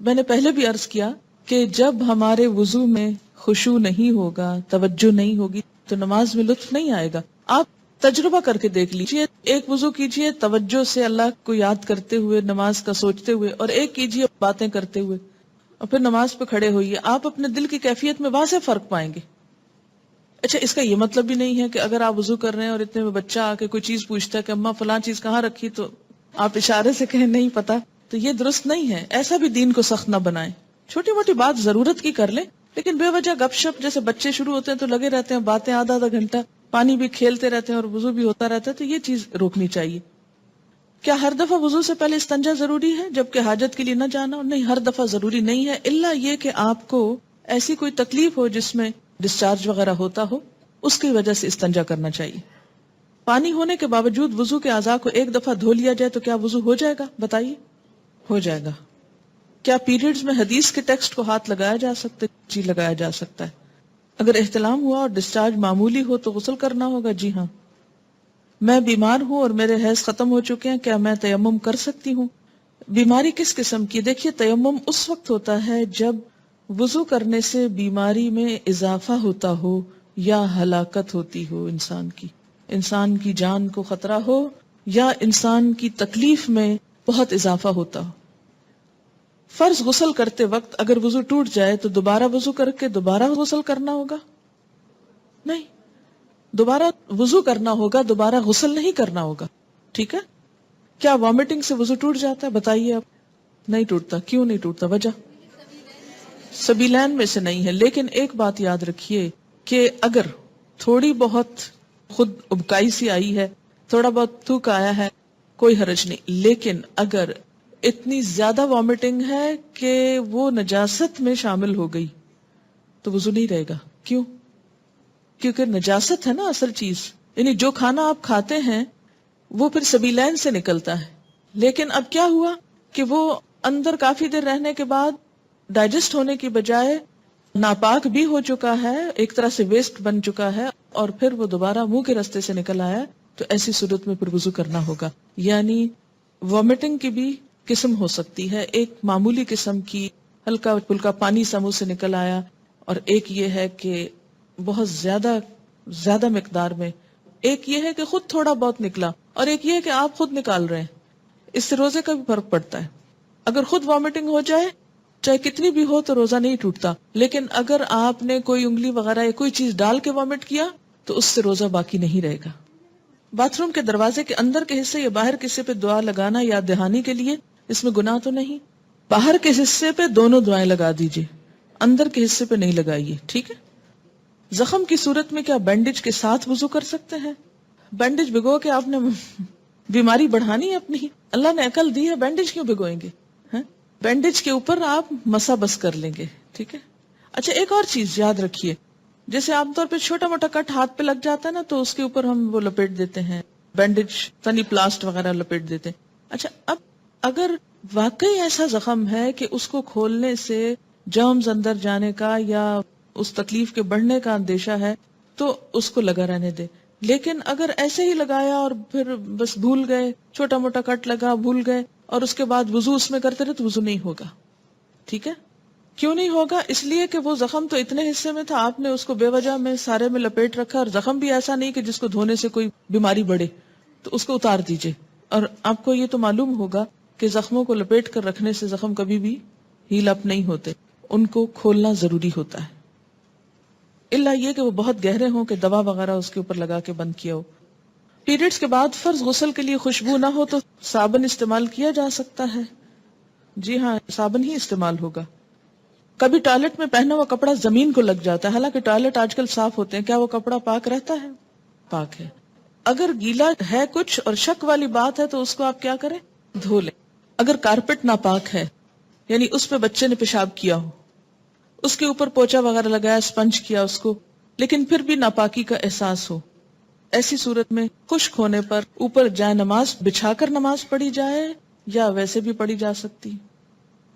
میں نے پہلے بھی عرض کیا کہ جب ہمارے وضو میں خشوع نہیں ہوگا، توجہ نہیں ہوگی، تو نماز میں لطف نہیں آئے گا. آپ تجربہ کر کے دیکھ لیجئے، ایک وضو کیجئے توجہ سے اللہ کو یاد کرتے ہوئے، نماز کا سوچتے ہوئے، اور ایک کیجئے باتیں کرتے ہوئے، اور پھر نماز پہ کھڑے ہوئیے. آپ اپنے دل کی کیفیت میں واضح فرق پائیں گے. اچھا، اس کا یہ مطلب بھی نہیں ہے کہ اگر آپ وضو کر رہے ہیں اور اتنے میں بچہ آ کے کوئی چیز پوچھتا ہے کہ اماں فلاں چیز کہاں رکھی، تو آپ اشارے سے کہیں نہیں پتا، تو یہ درست نہیں ہے. ایسا بھی دین کو سخت نہ بنائیں. چھوٹی موٹی بات ضرورت کی کر لیں، لیکن بے وجہ گپ شپ، جیسے بچے شروع ہوتے ہیں تو لگے رہتے ہیں باتیں آدھا آدھا گھنٹہ، پانی بھی کھیلتے رہتے ہیں اور وضو بھی ہوتا رہتا ہے، تو یہ چیز روکنی چاہیے. کیا ہر دفعہ وضو سے پہلے استنجا ضروری ہے جبکہ حاجت کے لیے نہ جانا؟ نہیں، ہر دفعہ ضروری نہیں ہے، الا یہ کہ آپ کو ایسی کوئی تکلیف ہو جس میں ڈسچارج وغیرہ ہوتا ہو، اس کی وجہ سے استنجا کرنا چاہیے. پانی ہونے کے باوجود وضو کے اعضاء کو ایک دفعہ دھو لیا جائے تو کیا وضو ہو جائے گا؟ بتائیے. ہو جائے گا. کیا پیریڈز میں حدیث کے ٹیکسٹ کو ہاتھ لگایا جا سکتا ہے؟ جی، لگایا جا سکتا ہے. اگر احتلام ہوا اور ڈسچارج معمولی ہو تو غسل کرنا ہوگا؟ جی ہاں. میں بیمار ہوں اور میرے حیض ختم ہو چکے ہیں، کیا میں تیمم کر سکتی ہوں؟ بیماری کس قسم کی؟ دیکھیے، تیمم اس وقت ہوتا ہے جب وضو کرنے سے بیماری میں اضافہ ہوتا ہو یا ہلاکت ہوتی ہو، انسان کی جان کو خطرہ ہو یا انسان کی تکلیف میں بہت اضافہ ہوتا ہو. فرض غسل کرتے وقت اگر وضو ٹوٹ جائے تو دوبارہ وضو کر کے دوبارہ غسل کرنا ہوگا؟ نہیں، دوبارہ وضو کرنا ہوگا، دوبارہ غسل نہیں کرنا ہوگا. ٹھیک ہے. کیا وامٹنگ سے وضو ٹوٹ جاتا ہے؟ بتائیے آپ. نہیں ٹوٹتا. کیوں نہیں ٹوٹتا؟ وجہ سبیلین میں سے نہیں ہے. لیکن ایک بات یاد رکھیے کہ اگر تھوڑی بہت خود ابکائی سی آئی ہے، تھوڑا بہت تھوک آیا ہے، کوئی حرج نہیں. لیکن اگر اتنی زیادہ وامٹنگ ہے کہ وہ نجاست میں شامل ہو گئی تو وضو نہیں رہے گا. کیوں؟ کیونکہ نجاست ہے نا اصل چیز. یعنی جو کھانا آپ کھاتے ہیں وہ پھر سبیلین سے نکلتا ہے، لیکن اب کیا ہوا کہ وہ اندر کافی دیر رہنے کے بعد ڈائجسٹ ہونے کی بجائے ناپاک بھی ہو چکا ہے، ایک طرح سے ویسٹ بن چکا ہے، اور پھر وہ دوبارہ منہ کے راستے سے نکل آیا، تو ایسی صورت میں پھر وضو کرنا ہوگا. یعنی وامٹنگ کی بھی قسم ہو سکتی ہے، ایک معمولی قسم کی ہلکا پھلکا پانی سا منہ سے نکل آیا، اور ایک یہ ہے کہ بہت زیادہ مقدار میں. ایک یہ ہے کہ خود تھوڑا بہت نکلا، اور ایک یہ ہے کہ آپ خود نکال رہے ہیں. اس سے روزے کا بھی فرق پڑتا ہے. اگر خود وامٹنگ ہو جائے چاہے کتنی بھی ہو تو روزہ نہیں ٹوٹتا، لیکن اگر آپ نے کوئی انگلی وغیرہ یا کوئی چیز ڈال کے وامٹ کیا تو اس سے روزہ باقی نہیں رہے گا. باتھ روم کے دروازے کے اندر کے حصے یا باہر کے حصے پہ دعا لگانا یا دہانی کے لیے، اس میں گناہ تو نہیں؟ باہر کے حصے پہ دونوں دعائیں لگا دیجئے، اندر کے حصے پہ نہیں لگائیے. ٹھیک ہے. زخم کی صورت میں کیا بینڈیج کے ساتھ وضو کر سکتے ہیں؟ بینڈیج بھگو کے آپ نے بیماری بڑھانی ہے اپنی؟ اللہ نے عقل دی ہے، بینڈیج کیوں بھگوئیں گے؟ بینڈیج کے اوپر آپ مسا بس کر لیں گے. ٹھیک ہے. اچھا، ایک اور چیز یاد رکھیے، جیسے عام طور پہ چھوٹا موٹا کٹ ہاتھ پہ لگ جاتا ہے نا، تو اس کے اوپر ہم وہ لپیٹ دیتے ہیں بینڈیج، فنی پلاسٹ وغیرہ لپیٹ دیتے ہیں. اچھا، اب اگر واقعی ایسا زخم ہے کہ اس کو کھولنے سے جرمز اندر جانے کا یا اس تکلیف کے بڑھنے کا اندیشہ ہے تو اس کو لگا رہنے دے. لیکن اگر ایسے ہی لگایا اور پھر بس بھول گئے، چھوٹا موٹا کٹ لگا بھول گئے، اور اس کے بعد وضو اس میں کرتے رہے تو وضو نہیں ہوگا. ٹھیک ہے. کیوں نہیں ہوگا؟ اس لیے کہ وہ زخم تو اتنے حصے میں تھا، آپ نے اس کو بے وجہ میں سارے میں لپیٹ رکھا، اور زخم بھی ایسا نہیں کہ جس کو دھونے سے کوئی بیماری بڑھے، تو اس کو اتار دیجئے. اور آپ کو یہ تو معلوم ہوگا کہ زخموں کو لپیٹ کر رکھنے سے زخم کبھی بھی ہیل اپ نہیں ہوتے، ان کو کھولنا ضروری ہوتا ہے، الا یہ کہ وہ بہت گہرے ہوں کہ دوا وغیرہ اس کے اوپر لگا کے بند کیا ہو. پیریڈز کے بعد فرض غسل کے لیے خوشبو نہ ہو تو صابن استعمال کیا جا سکتا ہے؟ جی ہاں، صابن ہی استعمال ہوگا. کبھی ٹوائلٹ میں پہنا ہوا کپڑا زمین کو لگ جاتا ہے، حالانکہ ٹوائلٹ آج کل صاف ہوتے ہیں، کیا وہ کپڑا پاک رہتا ہے؟ پاک ہے. اگر گیلا ہے کچھ اور شک والی بات ہے تو اس کو آپ کیا کریں؟ دھو لیں. اگر کارپٹ ناپاک ہے، یعنی اس پہ بچے نے پیشاب کیا ہو، اس کے اوپر پوچا وغیرہ لگایا، اسپنج کیا اس کو، لیکن پھر بھی ناپاکی کا احساس ہو، ایسی صورت میں خشک ہونے پر اوپر جائے نماز بچھا کر نماز پڑھی جائے یا ویسے بھی پڑھی جا سکتی؟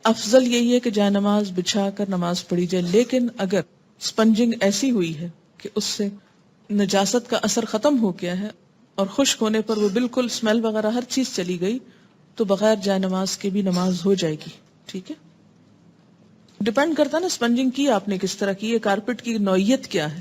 افضل یہی ہے کہ جائے نماز بچھا کر نماز پڑھی جائے. لیکن اگر اسپنجنگ ایسی ہوئی ہے کہ اس سے نجاست کا اثر ختم ہو گیا ہے اور خشک ہونے پر وہ بالکل اسمیل وغیرہ ہر چیز چلی گئی، تو بغیر جائے نماز کے بھی نماز ہو جائے گی. ٹھیک ہے, ڈپینڈ کرتا نا اسپنجنگ کی آپ نے کس طرح کی, یہ کارپیٹ کی نوعیت کیا ہے.